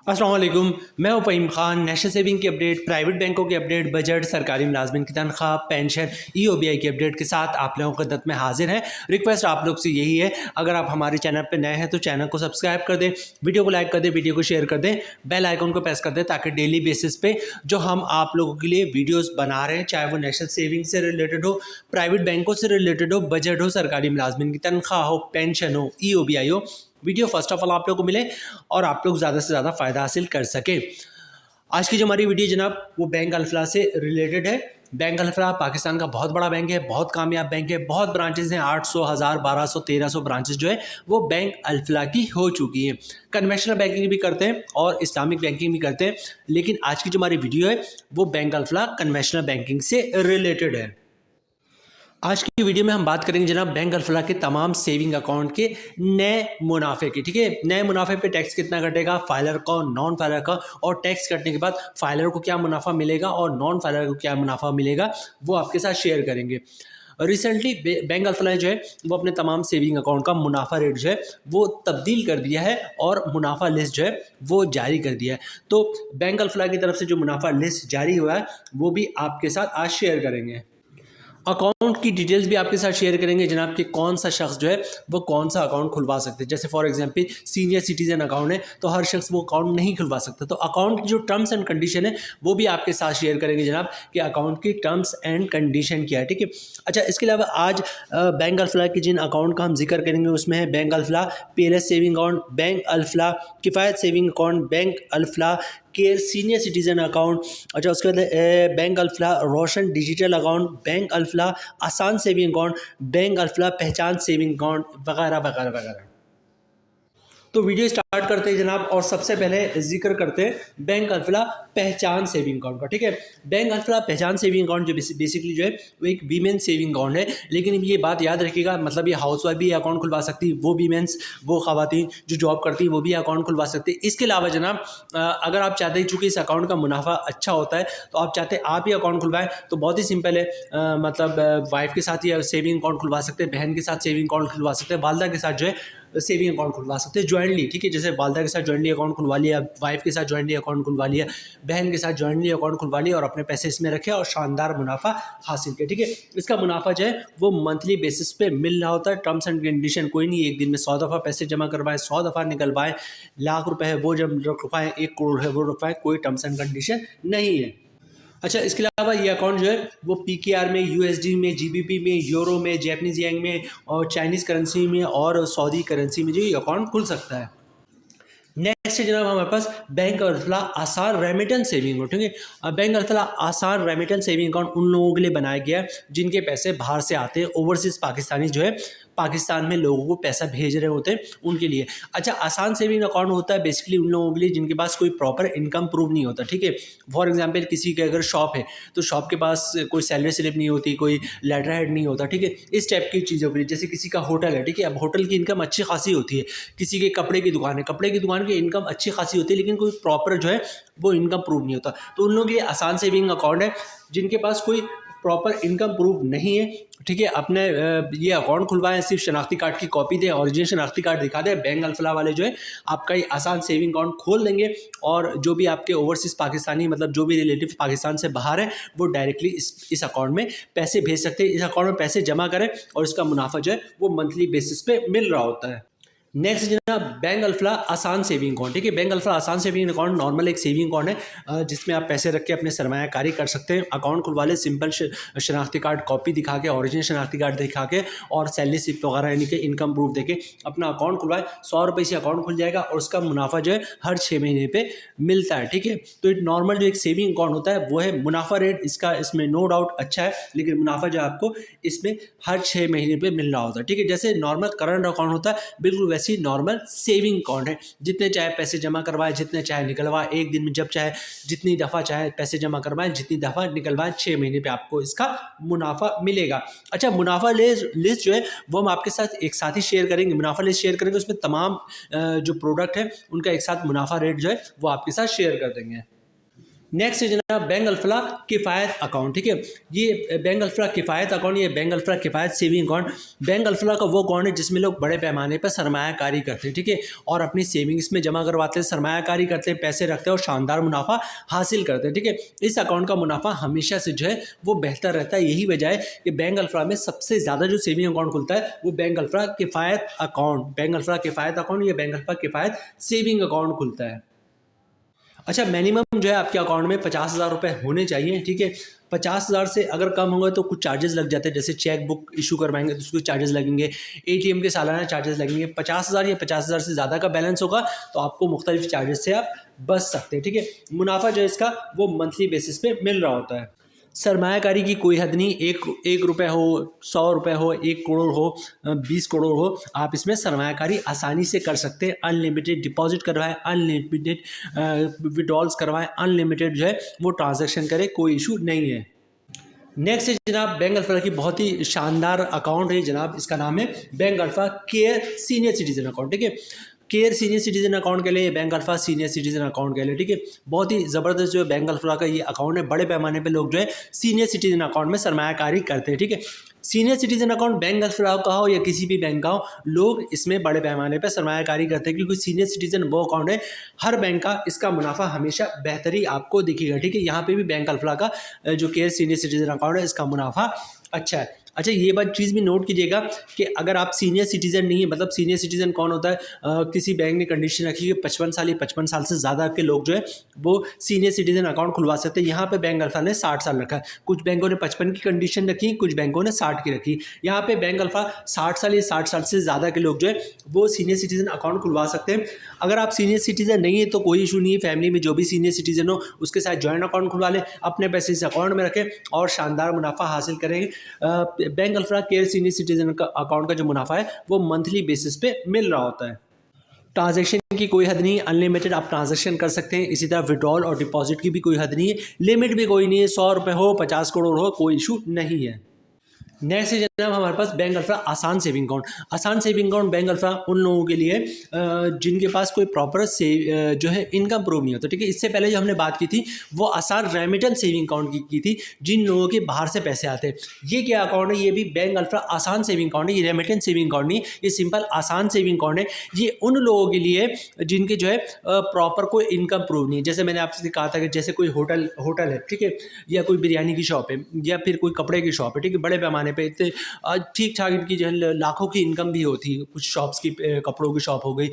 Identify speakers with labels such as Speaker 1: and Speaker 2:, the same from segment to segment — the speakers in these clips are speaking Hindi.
Speaker 1: अस्सलाम वालेकुम। मैं हूं फ़हीम खान। नेशनल सेविंग की अपडेट, प्राइवेट बैंकों की अपडेट, बजट, सरकारी मुलाजमिन की तनख्वाह, पेंशन, EOBI की अपडेट के साथ आप लोगों की खिदमत में हाजिर हैं। रिक्वेस्ट आप लोग से यही है, अगर आप हमारे चैनल पर नए हैं तो चैनल को सब्सक्राइब कर दें, वीडियो को लाइक कर दें, वीडियो को शेयर कर दें, बेल आइकन को प्रेस कर दें ताकि डेली बेसिस पे जो हम आप लोगों के लिए वीडियोज़ बना रहे हैं, चाहे वो नेशनल सेविंग से रिलेटेड हो, प्राइवेट बैंकों से रिलेटेड हो, बजट हो, सरकारी मुलाजमिन की तनख्वाह हो, पेंशन हो, EOBI हो, वीडियो फर्स्ट ऑफ ऑल आप लोग को मिले और आप लोग ज़्यादा से ज़्यादा फ़ायदा हासिल कर सकें। आज की जो हमारी वीडियो जनाब वो बैंक अल्फला से रिलेटेड है। बैंक अल्फला पाकिस्तान का बहुत बड़ा बैंक है, बहुत कामयाब बैंक है, बहुत ब्रांचेज़ हैं, 800, 1000, 1200, 1300 ब्रांचेज़ जो है वो बैंक अल्फला की हो चुकी हैं। कन्वेंशनल बैंकिंग भी करते हैं और इस्लामिक बैंकिंग भी करते हैं, लेकिन आज की जो हमारी वीडियो है वो बैंक अल्फला कन्वेंशनल बैंकिंग से रिलेटेड है। आज की वीडियो में हम बात करेंगे जनाब बैंक अल्फला के तमाम सेविंग अकाउंट के नए मुनाफे की। ठीक है, नए मुनाफे पे टैक्स कितना कटेगा, फाइलर का, नॉन फाइलर का, और टैक्स कटने के बाद फाइलर को क्या मुनाफा मिलेगा और नॉन फाइलर को क्या मुनाफा मिलेगा, वो आपके साथ शेयर करेंगे। रिसेंटली बैंक अल्फला जो है वो अपने तमाम सेविंग अकाउंट का मुनाफा रेट जो है वो तब्दील कर दिया है और मुनाफा लिस्ट जो है वो जारी कर दिया है। तो बैंक अल्फला की तरफ से जो मुनाफा लिस्ट जारी हुआ है वो भी आपके साथ आज शेयर करेंगे। अकाउंट की डिटेल्स भी आपके साथ शेयर करेंगे जनाब कि कौन सा शख्स जो है वो कौन सा अकाउंट खुलवा सकते हैं। जैसे for example senior citizen account है तो हर शख्स वो अकाउंट नहीं खुलवा सकता, तो अकाउंट की जो टर्म्स एंड कंडीशन है वो भी आपके साथ शेयर करेंगे जनाब कि अकाउंट की टर्म्स एंड कंडीशन क्या है। ठीक है, अच्छा, इसके अलावा आज बैंक अल्फला के जिन अकाउंट का हम जिक्र करेंगे उसमें है bank Alfalah PLS saving account, bank Alfalah Kifayat saving account, bank Alfalah care senior citizen account, अच्छा उसके बाद bank Alfalah Roshan digital account, bank Alfalah Asaan saving account, bank Alfalah पहचान सेविंग अकाउंट वगैरह वगैरह वगैरह। तो वीडियो स्टार्ट करते हैं जनाब और सबसे पहले जिक्र करते हैं बैंक अल्फला पहचान सेविंग अकाउंट का। ठीक है, बैंक अल्फला पहचान सेविंग अकाउंट जो बेसिकली जो है वो एक वीमेन सेविंग अकाउंट है, लेकिन ये बात याद रखिएगा, मतलब ये हाउस वाइफ भी अकाउंट खुलवा सकती, वो वीमेंस, वो खवातीन जो जॉब करती हैं वो भी अकाउंट खुलवा सकती है। इसके अलावा जनाब अगर आप चाहते हैं, चूँकि इस अकाउंट का मुनाफा अच्छा होता है तो आप चाहते हैं आप ही अकाउंट खुलवाएं, तो बहुत ही सिंपल है, मतलब वाइफ के साथ ही सेविंग अकाउंट खुलवा सकते हैं, बहन के साथ सेविंग अकाउंट खुलवा सकते हैं, वालदा के साथ जो है सेविंग अकाउंट खुलवा सकते हैं ज्वाइंटली। ठीक है, जैसे वालदा के साथ ज्वाइंटली अकाउंट खुलवा लिया, वाइफ के साथ ज्वाइंटली अकाउंट खुलवा लिया, बहन के साथ ज्वाइंटली अकाउंट खुलवा लिया और अपने पैसे इसमें रखे और शानदार मुनाफा हासिल किया। ठीक है, इसका मुनाफा जो है वो मंथली बेसिस पे मिल रहा होता है। टर्म्स एंड कंडीशन कोई नहीं, एक दिन में 100 दफ़ा पैसे जमा करवाएं, 100 दफ़ा निकलवाएं, लाख रुपए है वो जब रखवाएं, 1 करोड़ है वो रखवाएं, कोई टर्म्स एंड कंडीशन नहीं है। अच्छा, इसके अलावा ये अकाउंट जो है वो PKR में, USD में, GBP में, यूरो में, जैपनीज़ येन में और चाइनीज़ करेंसी में और सऊदी करेंसी में जो ये अकाउंट खुल सकता है। नेक्स्ट है जनाब हमारे पास बैंक अल्फला आसान रेमिटेंस सेविंग अकाउंट। ठीक है, बैंक अल्फला आसान रेमिटेंस सेविंग अकाउंट उन लोगों के लिए बनाया गया है जिनके पैसे बाहर से आते हैं, ओवरसीज़ पाकिस्तानी जो है पाकिस्तान में लोगों को पैसा भेज रहे होते हैं उनके लिए। अच्छा, आसान सेविंग अकाउंट होता है बेसिकली उन लोगों के लिए जिनके पास कोई प्रॉपर इनकम प्रूफ नहीं होता। ठीक है, फॉर एग्जांपल किसी के अगर शॉप है तो शॉप के पास कोई सैलरी स्लिप नहीं होती, कोई लेटर हेड नहीं होता। ठीक है, इस टाइप की चीज़ों के लिए, जैसे किसी का होटल है, ठीक है, अब होटल की इनकम अच्छी खासी होती है, किसी के कपड़े की दुकान है, कपड़े की दुकान की इनकम अच्छी खासी होती है लेकिन कोई प्रॉपर जो है वो इनकम प्रूफ नहीं होता, तो उन लोगों के लिए आसान सेविंग अकाउंट है जिनके पास कोई प्रॉपर इनकम प्रूफ नहीं है। ठीक है, अपने ये अकाउंट खुलवाएं, सिर्फ शनाख्ती कार्ड की कॉपी दें, ओरिजिनल शनाख्ती कार्ड दिखा दें, बैंक अल्फला वाले जो है आपका ये आसान सेविंग अकाउंट खोल देंगे और जो भी आपके ओवरसीज़ पाकिस्तानी, मतलब जो भी रिलेटिव पाकिस्तान से बाहर है, वो डायरेक्टली इस अकाउंट में पैसे भेज सकते हैं। इस अकाउंट में पैसे जमा करें और इसका मुनाफा जो है वो मंथली बेसिस पे मिल रहा होता है। नेक्स्ट जनाब bank Alfalah Asaan saving account. ठीक है, bank Alfalah Asaan saving account normal एक सेविंग अकाउंट है जिसमें आप पैसे रख के अपने सरमायाकारी कर सकते हैं। अकाउंट खुलवा ले, सिंपल शनाख्ती कार्ड कॉपी दिखा के, ओरिजिनल शनाख्ती कार्ड दिखा के और सैलरी स्लिप वगैरह यानी कि इनकम प्रूफ देके अपना अकाउंट खुलवाए, 100 रुपये से अकाउंट खुल जाएगा और उसका मुनाफा जो है हर 6 महीने पर मिलता है। ठीक है, तो एक नॉर्मल जो एक सेविंग अकाउंट होता है वो है, मुनाफा रेट इसका इसमें नो डाउट अच्छा है, लेकिन मुनाफा जो है आपको इसमें हर 6 महीने पर मिल रहा होता है। ठीक है, जैसे नॉर्मल करंट अकाउंट होता है बिल्कुल वैसी नॉर्मल सेविंग अकाउंट है, जितने चाहे पैसे जमा करवाएं, जितने चाहे निकलवाएं, एक दिन में जब चाहे जितनी दफ़ा चाहे पैसे जमा करवाएं, जितनी दफ़ा निकलवाएं, 6 महीने पे आपको इसका मुनाफा मिलेगा। अच्छा, मुनाफा लिस्ट जो है वो हम आपके साथ एक साथ ही शेयर करेंगे, मुनाफा लिस्ट शेयर करेंगे, उसमें तमाम जो प्रोडक्ट है उनका एक साथ मुनाफा रेट जो है वो आपके साथ शेयर कर देंगे। नेक्स्ट है जनाब बैंक अल्फला किफ़ायत अकाउंट। ठीक है, ये बैंक अल्फला किफ़ायत अकाउंट, ये bank Alfalah Kifayat saving account. Bank Alfalah का वो अकाउंट है जिसमें लोग बड़े पैमाने पर सरमायाकारी करते हैं। ठीक है, और अपनी सेविंग्स में जमा करवाते हैं, सरमायाकारी करते हैं, पैसे रखते हैं और शानदार मुनाफा हासिल करते हैं। ठीक है, इस अकाउंट का मुनाफा हमेशा से जो है वो बेहतर रहता है। यही वजह है कि बैंक अल्फला में सबसे ज़्यादा जो सेविंग अकाउंट खुलता है वो bank Alfalah Kifayat account, bank Alfalah Kifayat account या bank Alfalah Kifayat saving account खुलता है। अच्छा, मिनिमम जो है आपके अकाउंट में 50,000 रुपये होने चाहिए। ठीक है, 50,000 से अगर कम होंगे तो कुछ चार्जेस लग जाते हैं, जैसे चेक बुक इशू करवाएंगे तो उसके चार्जेस लगेंगे, एटीएम के सालाना चार्जेस लगेंगे। 50,000 या 50,000 से ज़्यादा का बैलेंस होगा तो आपको मुख्तलिफ चार्जेस से आप बच सकते हैं। ठीक है, मुनाफा जो है इसका वो मंथली बेसिस पे मिल रहा होता है। सरमायाकारी की कोई हद नहीं, एक रुपये हो, 100 रुपये हो, 1 करोड़ हो, 20 करोड़ हो, आप इसमें सरमायाकारी आसानी से कर सकते हैं। अनलिमिटेड डिपॉजिट करवाएं, अनलिमिटेड विड्रॉल्स करवाएं, अनलिमिटेड जो है वो ट्रांजैक्शन करें, कोई इशू नहीं है। नेक्स्ट है जनाब बैंक अल्फा की बहुत ही शानदार अकाउंट है जनाब, इसका नाम है bank alpha care senior citizen account. ठीक है, केयर सीनियर सिटीजन अकाउंट के लिए bank alpha senior citizen account के लिए, ठीक है, बहुत ही ज़बरदस्त जो है बैंक अल्फा का ये अकाउंट है। बड़े पैमाने पे लोग जो है सीनियर सिटीजन अकाउंट में सरमायाकारी करते हैं। ठीक है, senior citizen account bank alpha का हो या किसी भी बैंक का हो, लोग इसमें बड़े पैमाने पे सरमायाकारी करते हैं क्योंकि सीनियर सिटीजन वो अकाउंट है हर बैंक का, इसका मुनाफा हमेशा बेहतरी आपको दिखेगा। ठीक है, यहाँ पे भी बैंक अल्फा का जो केयर सीनियर सिटीजन अकाउंट है इसका मुनाफा अच्छा है। अच्छा, ये बात चीज़ भी नोट कीजिएगा कि अगर आप सीनियर सिटीज़न नहीं है, मतलब सीनियर सिटीज़न कौन होता है, किसी बैंक ने कंडीशन रखी है 55 साल या 55 साल से ज़्यादा के लोग जो है वो सीनियर सिटीज़न अकाउंट खुलवा सकते हैं। यहाँ पे बैंक अल्फा ने 60 साल रखा है, कुछ बैंकों ने 55 की कंडीशन रखी, कुछ बैंकों ने 60 की रखी। यहाँ पे बैंक अल्फा 60 साल या 60 साल से ज़्यादा के लोग जो है वो सीनियर सिटीज़न अकाउंट खुलवा सकते हैं। अगर आप सीनियर सिटीज़न नहीं है तो कोई इशू नहीं है, फैमिली में जो भी सीनियर सिटीज़न हो उसके साथ जॉइंट अकाउंट खुलवा लें, अपने पैसे इस अकाउंट में रखें और शानदार मुनाफा हासिल करेंगे। Bank alpha care senior citizen का अकाउंट का जो मुनाफा है वो मंथली बेसिस पे मिल रहा होता है। ट्रांजैक्शन की कोई हद नहीं, अनलिमिटेड आप ट्रांजैक्शन कर सकते हैं। इसी तरह विड्रॉल और डिपॉजिट की भी कोई हद नहीं है, लिमिट भी कोई नहीं है, 100 रुपये हो, 50 करोड़ हो, कोई इशू नहीं है। नेक्स्ट है जनाब हमारे पास बैंक अल्फा आसान सेविंग अकाउंट। आसान सेविंग अकाउंट बैंक अल्फा उन लोगों के लिए जिनके पास कोई प्रॉपर जो है इनकम प्रूव नहीं होता। ठीक है, इससे पहले जो हमने बात की थी वो आसान रेमिटेंस सेविंग अकाउंट की थी, जिन लोगों के बाहर से पैसे आते हैं। ये क्या अकाउंट है, ये भी बैंक अल्फा आसान सेविंग अकाउंट है। ये रेमिटेंस सेविंग अकाउंट नहीं, ये सिंपल आसान सेविंग अकाउंट है। ये उन लोगों के लिए जिनके जो है प्रॉपर कोई इनकम प्रूव नहीं है। जैसे मैंने आपसे कहा था कि जैसे कोई होटल है, ठीक है, या कोई बिरयानी की शॉप है या फिर कोई कपड़े की शॉप है, ठीक है, बड़े पैमाने पे इतने ठीक ठाक इनकी जो है लाखों की इनकम भी होती है। कुछ शॉप्स की कपड़ों की शॉप हो गई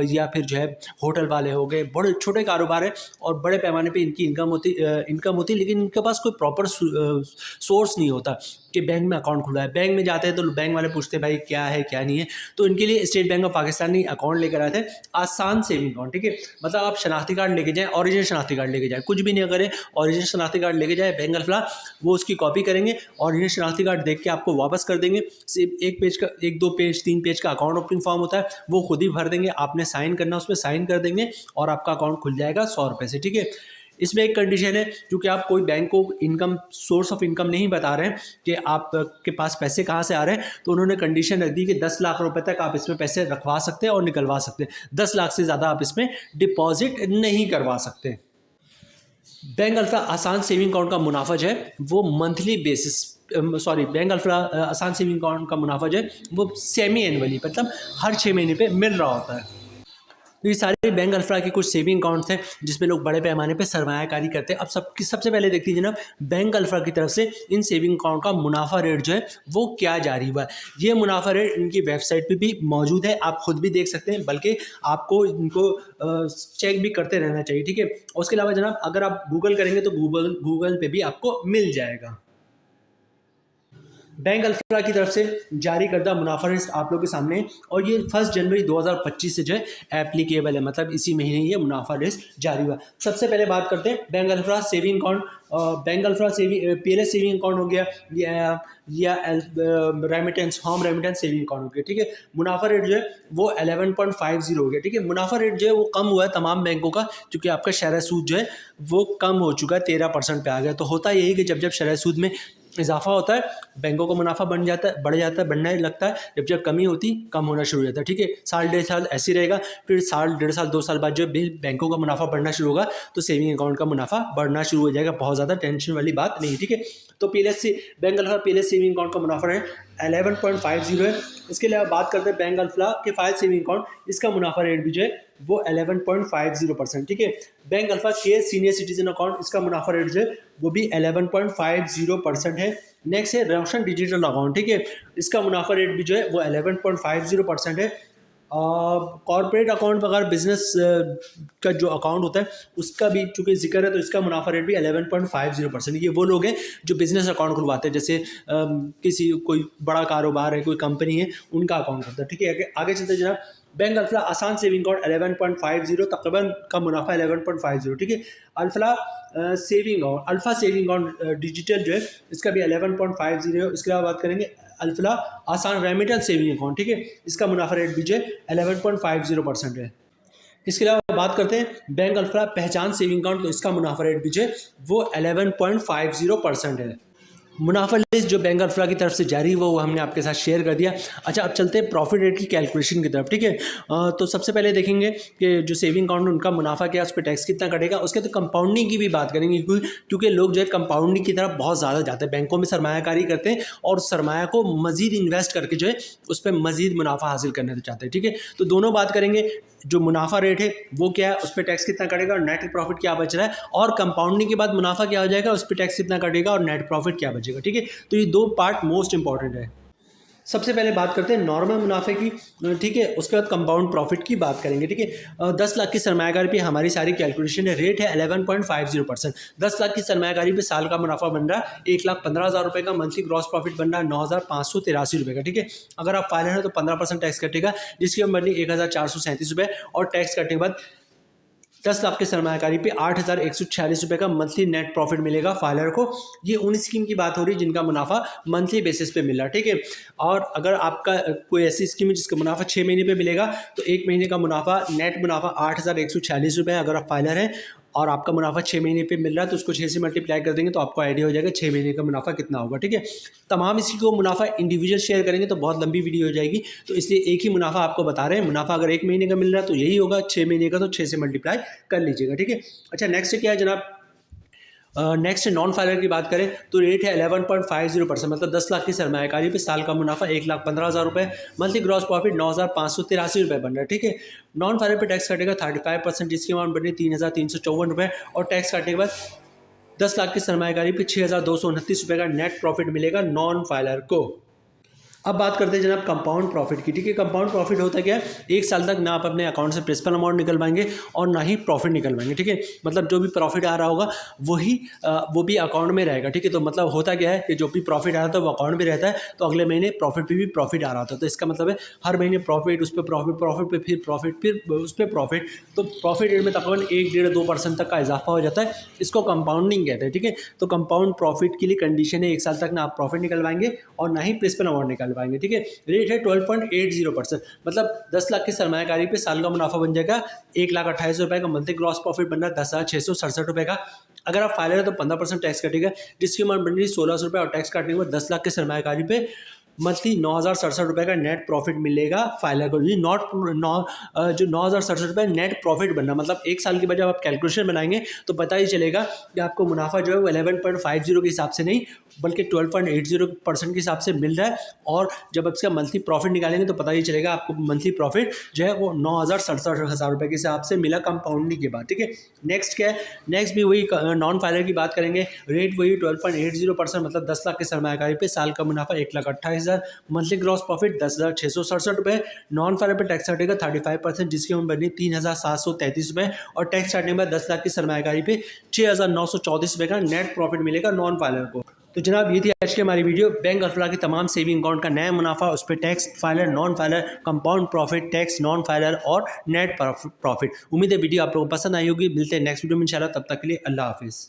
Speaker 1: या फिर जो है होटल वाले हो गए, बड़े छोटे कारोबार है और बड़े पैमाने पे इनकी इनकम होती, लेकिन इनके पास कोई प्रॉपर सोर्स नहीं होता कि बैंक में अकाउंट खुला है। बैंक में जाते हैं तो बैंक वाले पूछते हैं भाई क्या है क्या नहीं है, तो इनके लिए स्टेट बैंक ऑफ पाकिस्तान ने अकाउंट लेकर आए थे आसान सेविंग अकाउंट। ठीक है, मतलब आप शनाख्ती कार्ड लेके जाएँ, ओरिजिनल शनाख्ती कार्ड लेके जाएँ, कुछ भी नहीं करें, ओरिजिनल शनाख्ती कार्ड लेके जाए, बैंक अल्फा वो उसकी कॉपी करेंगे, ओरिजिनल शनाख्ती कार्ड देख के आपको वापस कर देंगे। सिर्फ एक पेज का, 1-2 पेज 3 पेज का अकाउंट ओपनिंग फॉर्म होता है, वो खुद ही भर देंगे, आपने साइन करना, उसमें साइन कर देंगे और आपका अकाउंट खुल जाएगा 100 रुपये से। ठीक है, इसमें एक कंडीशन है, क्योंकि आप कोई बैंक को इनकम सोर्स ऑफ इनकम नहीं बता रहे हैं कि आपके पास पैसे कहाँ से आ रहे हैं, तो उन्होंने कंडीशन रख दी कि 10 लाख रुपए तक आप इसमें पैसे रखवा सकते हैं और निकलवा सकते हैं। 10 लाख से ज़्यादा आप इसमें डिपॉजिट नहीं करवा सकते। बैंक अल्फा आसान सेविंग अकाउंट का मुनाफा जो है वो मंथली बेसिस बैंक अल्फा आसान सेविंग अकाउंट का मुनाफा जो है वो सेमी एनुअली, मतलब हर 6 महीने पे मिल रहा होता है। तो ये सारे बैंक अल्फा के कुछ सेविंग अकाउंट्स हैं जिसमें लोग बड़े पैमाने पे सरमायाकारी करते हैं। अब सबसे पहले देख लीजिए ना, बैंक अल्फा की तरफ से इन सेविंग अकाउंट का मुनाफा रेट जो है वो क्या जारी हुआ है। ये मुनाफा रेट इनकी वेबसाइट पे भी मौजूद है, आप खुद भी देख सकते हैं, बल्कि आपको इनको चेक भी करते रहना चाहिए। ठीक है, उसके अलावा जनाब अगर आप गूगल करेंगे तो गूगल पे भी आपको मिल जाएगा। बैंक अल्फा की तरफ से जारी करदा मुनाफा लिस्ट आप लोगों के सामने, और ये 1 जनवरी 2025 से जो है एप्लीकेबल है, मतलब इसी महीने ये मुनाफा लिस्ट जारी हुआ। सबसे पहले बात करते हैं bank alpha saving account. Bank alpha PLS saving account हो गया या remittance, home remittance saving account हो गया। ठीक है, मुनाफा रेट जो है वो 11.50 हो गया। ठीक है, मुनाफा रेट जो है वो कम हुआ है तमाम बैंकों का, क्योंकि आपका शरह सूद जो है वो कम हो चुका है, 13% पे आ गया। तो होता यही कि जब शरह सूद में इजाफा होता है बैंकों का मुनाफा बढ़ जाता है बढ़ने लगता है, जब कमी होती कम होना शुरू हो जाता है। ठीक है, साल डेढ़ साल ऐसे ही रहेगा, फिर साल डेढ़ साल 2 साल बाद जब भी बैंकों का मुनाफा बढ़ना शुरू होगा तो सेविंग अकाउंट का मुनाफा बढ़ना शुरू हो जाएगा। बहुत ज़्यादा टेंशन वाली बात नहीं। ठीक है, तो PLS bank alpha PLS saving account का मुनाफा है 11.50 है। इसके अलावा बात करते हैं बैंक अल्फा के फाइल सेविंग अकाउंट, इसका मुनाफा रेट भी जो है वो 11.50%। ठीक है, बैंक अल्फा के सीनियर सिटीजन अकाउंट, इसका मुनाफा रेट जो है वो भी 11.50% है। नेक्स्ट है रोशन डिजिटल अकाउंट। ठीक है, इसका मुनाफा रेट भी जो है वो 11.50% है। कॉर्पोरेट अकाउंट वगैरह बिजनेस का जो अकाउंट होता है उसका भी चूँकि जिक्र है तो इसका मुनाफा रेट भी 11.50%। ये वो लोग हैं जो बिजनेस अकाउंट खुलवाते हैं, जैसे किसी कोई बड़ा कारोबार है, कोई कंपनी है, उनका अकाउंट होता है। ठीक है, आगे चलते जनाब, बैंक अल्फा आसान सेविंग अकाउंट 11.50, तकरीबन का मुनाफा 11.50। ठीक है, अल्फा सेविंग अकाउंट डिजिटल जो है इसका भी 11.50। इसके अलावा बात करेंगे अल्फा आसान रेमिटेंस सेविंग अकाउंट। ठीक है, इसका मुनाफा रेट भी जो है 11.50% है। इसके अलावा बात करते हैं बैंक अल्फा पहचान सेविंग अकाउंट, तो इसका मुनाफा रेट भी जो है वो 11.50% है। मुनाफा लिस्ट जो बैंक अल्फा की तरफ से जारी हुआ वो हमने आपके साथ शेयर कर दिया। अच्छा, अब चलते हैं प्रॉफिट रेट की कैलकुलेशन की तरफ। ठीक है, तो सबसे पहले देखेंगे कि जो सेविंग अकाउंट उनका मुनाफा क्या है, उस पर टैक्स कितना कटेगा। उसके तो कंपाउंडिंग की भी बात करेंगे, क्योंकि लोग जो है कंपाउंडिंग की तरफ बहुत ज़्यादा जाते हैं, बैंकों में सरमायाकारी करते हैं और सरमाया को मजीद इन्वेस्ट करके जो है उस पर मजीद मुनाफा हासिल करना चाहते हैं। ठीक है, तो दोनों बात करेंगे, जो मुनाफा रेट है वो क्या है, उस पर टैक्स कितना कटेगा और नेट प्रॉफिट क्या बच रहा है, और कंपाउंडिंग के बाद मुनाफा क्या हो जाएगा, उस पर टैक्स कितना कटेगा और नेट प्रॉफिट क्या बचेगा। ठीक है, तो ये दो पार्ट मोस्ट इंपॉर्टेंट है। सबसे पहले बात करते हैं नॉर्मल मुनाफे की। ठीक है, उसके बाद कंपाउंड प्रॉफिट की बात करेंगे। ठीक है, 10 लाख की सरमायाकारी पे हमारी सारी कैलकुलेशन है। रेट है 11.50%। 10 लाख की सरमायाकारी पे साल का मुनाफा बन रहा है 1,15,000 रुपये का। मंथली ग्रॉस प्रॉफिट बन रहा है 9,583 रुपये का। ठीक है, अगर आप फाइलर हैं तो 15% टैक्स कटेगा, जिसकी हम बनी 1,437 रुपये, और टैक्स कटने के बाद 10 लाख के सरमायाकारी पे 8,146 रुपये का मंथली नेट प्रॉफिट मिलेगा फाइलर को। ये उन स्कीम की बात हो रही है जिनका मुनाफा मंथली बेसिस पे मिल रहा है। ठीक है, और अगर आपका कोई ऐसी स्कीम है जिसका मुनाफा 6 महीने पे मिलेगा तो 1 महीने का मुनाफा नेट मुनाफा 8,146 रुपये है। अगर आप फाइलर हैं और आपका मुनाफा 6 महीने पे मिल रहा है तो उसको 6 से मल्टीप्लाई कर देंगे तो आपको आइडिया हो जाएगा 6 महीने का मुनाफा कितना होगा। ठीक है, तमाम इसी को मुनाफा इंडिविजुअल शेयर करेंगे तो बहुत लंबी वीडियो हो जाएगी, तो इसलिए एक ही मुनाफा आपको बता रहे हैं। मुनाफा अगर 1 महीने का मिल रहा है तो यही होगा, 6 महीने का तो 6 से मल्टीप्लाई कर लीजिएगा। ठीक है, अच्छा नेक्स्ट क्या है जनाब, नेक्स्ट नॉन फाइलर की बात करें तो रेट है 11.50%, मतलब 10 लाख की सरमायाकारी पे साल का मुनाफा 1,15,000 रुपये, मंथली ग्रॉस प्रॉफिट 9,583 रुपये बन रहा है। ठीक है, नॉन फाइलर पे टैक्स कटेगा 35%, जिसकी अमाउंट बनी 3,354 रुपये, और टैक्स काटने के बाद 10 लाख की सरमायाकारी पे 6,229 रुपये का नेट प्रॉफिट मिलेगा नॉन फाइलर को। अब बात करते हैं जनाब कंपाउंड प्रॉफिट की। ठीक है, कंपाउंड प्रॉफिट होता क्या है, 1 साल तक ना आप अपने अकाउंट से प्रिंसिपल अमाउंट निकलवाएंगे और ना ही प्रॉफिट निकलवाएंगे। ठीक है, मतलब जो भी प्रॉफिट आ रहा होगा वो भी अकाउंट में रहेगा। ठीक है, तो मतलब होता क्या है कि जो भी प्रॉफिट आ रहा था वो अकाउंट में रहता है, तो अगले महीने प्रॉफिट पे भी प्रॉफिट आ रहा था। तो इसका मतलब है हर महीने प्रॉफिट, उस पर प्रॉफिट पे फिर प्रॉफिट, फिर उस पर प्रॉफिट, तो प्रॉफिट रेट में तकरीबन 1-1.5-2% तक का इजाफा हो जाता है। इसको कंपाउंडिंग कहते हैं। ठीक है, तो कंपाउंड प्रॉफिट के लिए कंडीशन है 1 साल तक ना आप प्रॉफिट निकलवाएंगे और ना ही प्रिंसिपल अमाउंट निकलवाएंगे। ठीक है, रेट है 12.80%, मतलब 10 लाख की सरमायाकारी पे साल का मुनाफा बन जाएगा 1,28,000 रुपये का। मंथली ग्रॉस प्रॉफिट बन रहा है 10,667 रुपये का। अगर आप फाइलर है तो 15% टैक्स कटेगा, जिसकी अमाउंट बन रही है 1,600 रुपये, और टैक्स काटने के बाद 10 लाख की सरमायाकारी पे मंथली 9,067 रुपये का नेट प्रॉफिट मिलेगा फाइलर को। जी जो 9,067 रुपये नेट प्रॉफिट बनना, मतलब 1 साल के बाद जब आप कैलकुलेशन बनाएंगे तो पता ही चलेगा कि आपको मुनाफा जो है वो 11.50 के हिसाब से नहीं बल्कि 12.80% के हिसाब से मिल रहा है। और जब आप इसका मंथली प्रॉफिट निकालेंगे तो पता ही चलेगा आपको मंथली प्रॉफिट जो है वो 9,67 रुपये के हिसाब से मिला कंपाउंडिंग के बाद। ठीक है, नेक्स्ट क्या है, नेक्स्ट भी वही नॉन फाइलर की बात करेंगे। रेट वही 12.80%, मतलब 10 लाख के सरमायाकारी पे साल का मुनाफा 1,28,000, मंथली ग्रॉस प्रॉफिट 10,667 रुपये। नॉन फाइलर पे टैक्स कटेगा 35%, जिसकी अमाउंट बनी 3,733 रुपये, और टैक्स काटने के बाद 10 लाख की सरमायाकारी पे 6,934 रुपये का नेट प्रॉफिट मिलेगा नॉन फाइलर को। तो जनाब ये थी आज की हमारी वीडियो, बैंक अल्फा की तमाम सेविंग अकाउंट का नया मुनाफा, उस पर tax, filer, non filer, compound profit, tax, non filer और नेट प्रॉफिट। उम्मीद है वीडियो आप लोगों को पसंद आई होगी। मिलते हैं नेक्स्ट वीडियो में इंशाल्लाह, तब तक के लिए अल्लाह हाफिज़।